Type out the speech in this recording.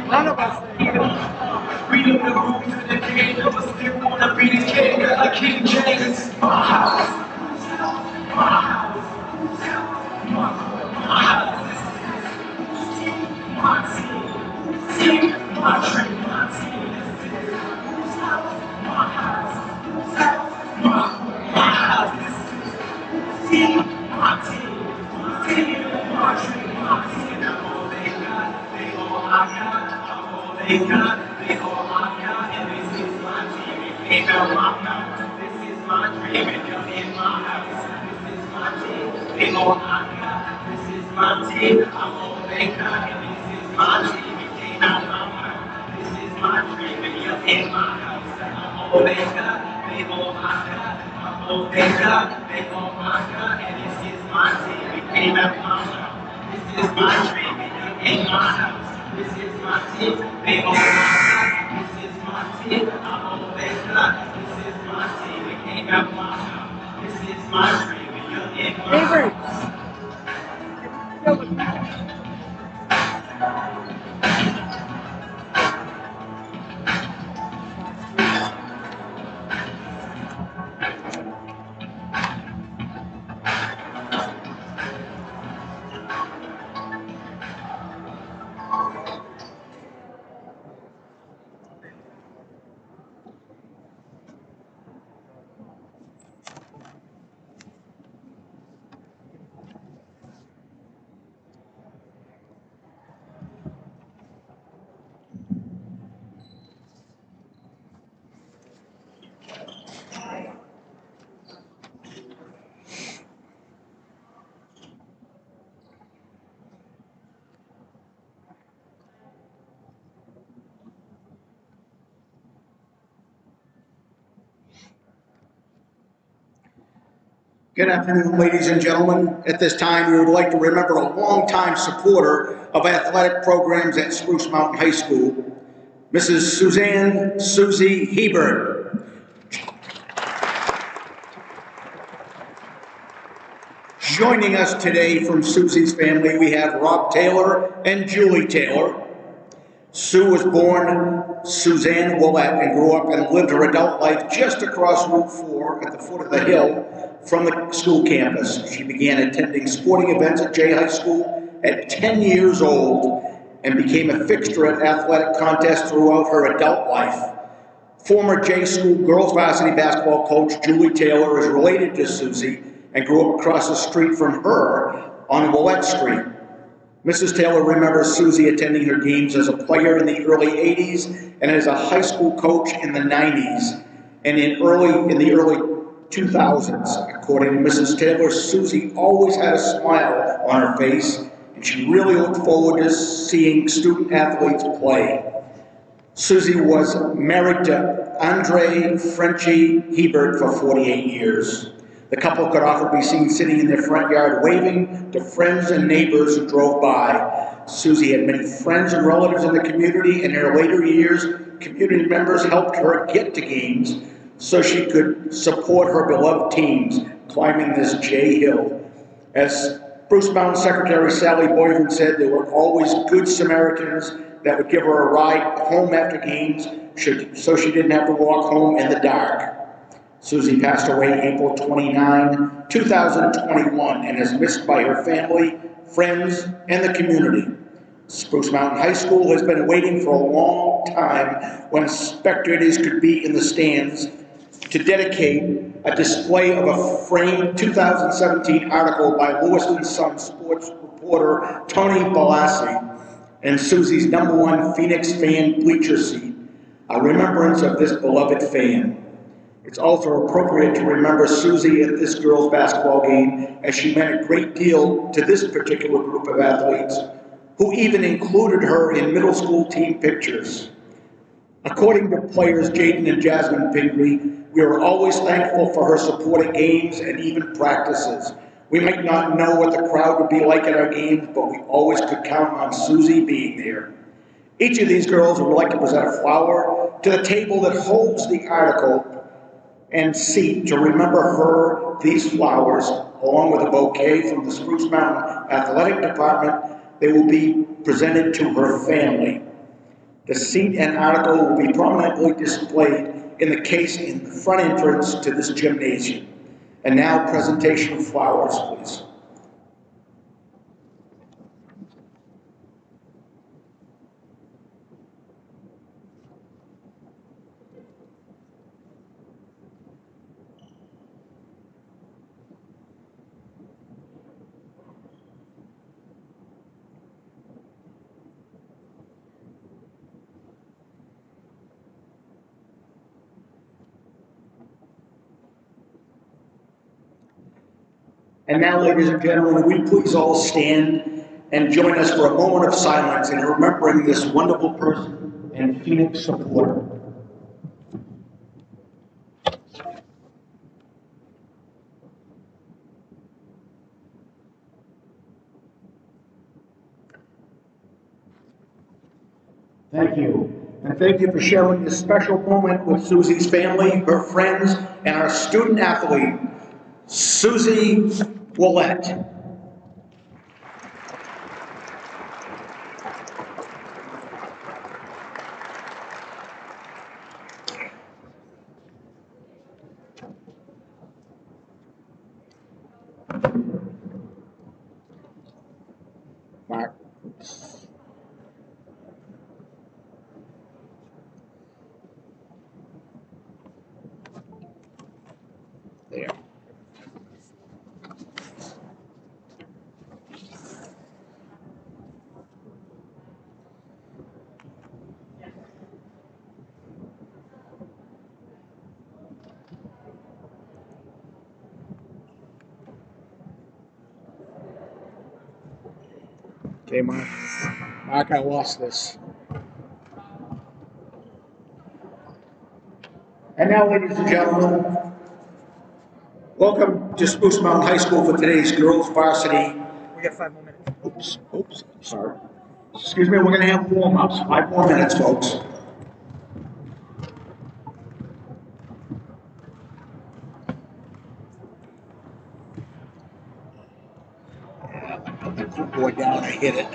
None of us. Freedom the room to the king, but still wanna be the king, like King James. My house, my house, my house, my team, my dream, my team. My house, my house, my team, my dream, my team. I'm all they got, they all I got. I'm all they got, they all I got. And this is my team, it came out my mouth. This is my dream, and you're in my house. This is my team, they all I got. This is my team, I'm all they got. And this is my team, it came out my mouth. This is my dream, and you're in my house. I'm all they got, they all I got. I'm all they got, they all I got. And this is my team, it came out my mouth. This is my dream, and you're in my house. This is my team, they all I got. This is my team, I'm all they got. This is my team, it came out my mouth. This is my dream, and you're in my house. Good afternoon, ladies and gentlemen. At this time, we would like to remember a longtime supporter of athletic programs at Spruce Mountain High School, Mrs. Suzanne Susie Hebert. Joining us today from Susie's family, we have Rob Taylor and Julie Taylor. Sue was born Suzanne Willett and grew up and lived her adult life just across Route 4 at the foot of the hill from the school campus. She began attending sporting events at Jay High School at 10 years old and became a fixture at athletic contests throughout her adult life. Former Jay School girls varsity basketball coach Julie Taylor is related to Susie and grew up across the street from her on Willett Street. Mrs. Taylor remembers Susie attending her games as a player in the early 80s and as a high school coach in the 90s and in the early 2000s. According to Mrs. Taylor, Susie always had a smile on her face and she really looked forward to seeing student athletes play. Susie was married to Andre Frenchie Hebert for 48 years. The couple could often be seen sitting in their front yard waving to friends and neighbors who drove by. Susie had many friends and relatives in the community, and in her later years, community members helped her get to games so she could support her beloved teams climbing this Jay Hill. As Spruce Mountain Secretary Sally Boyden said, there were always good Samaritans that would give her a ride home after games so she didn't have to walk home in the dark. Susie passed away April 29, 2021, and is missed by her family, friends, and the community. Spruce Mountain High School has been waiting for a long time when spectators could be in the stands to dedicate a display of a framed 2017 article by Lewiston Sun sports reporter Tony Balassi and Susie's #1 Phoenix fan bleacher seat, a remembrance of this beloved fan. It's also appropriate to remember Susie at this girls' basketball game, as she meant a great deal to this particular group of athletes, who even included her in middle school team pictures. According to players Jaden and Jasmine Pingree, we are always thankful for her support at games and even practices. We might not know what the crowd would be like at our games, but we always could count on Susie being there. Each of these girls would like to present a flower to the table that holds the article and seat to remember her. These flowers, along with a bouquet from the Spruce Mountain Athletic Department, they will be presented to her family. The seat and article will be prominently displayed in the case in the front entrance to this gymnasium. And now, presentation of flowers, please. And now, ladies and gentlemen, will you please all stand and join us for a moment of silence in remembering this wonderful person and Phoenix supporter. Thank you. And thank you for sharing this special moment with Susie's family, her friends, and our student athlete, Susie Willett. Mark. There. Okay, Mark. Mark, I lost this. And now, ladies and gentlemen, welcome to Spruce Mountain High School for today's girls varsity. We got 5 more minutes. Oops, sorry. Excuse me, we're going to have warm-ups. 5 more minutes, folks. The board down, I hit it.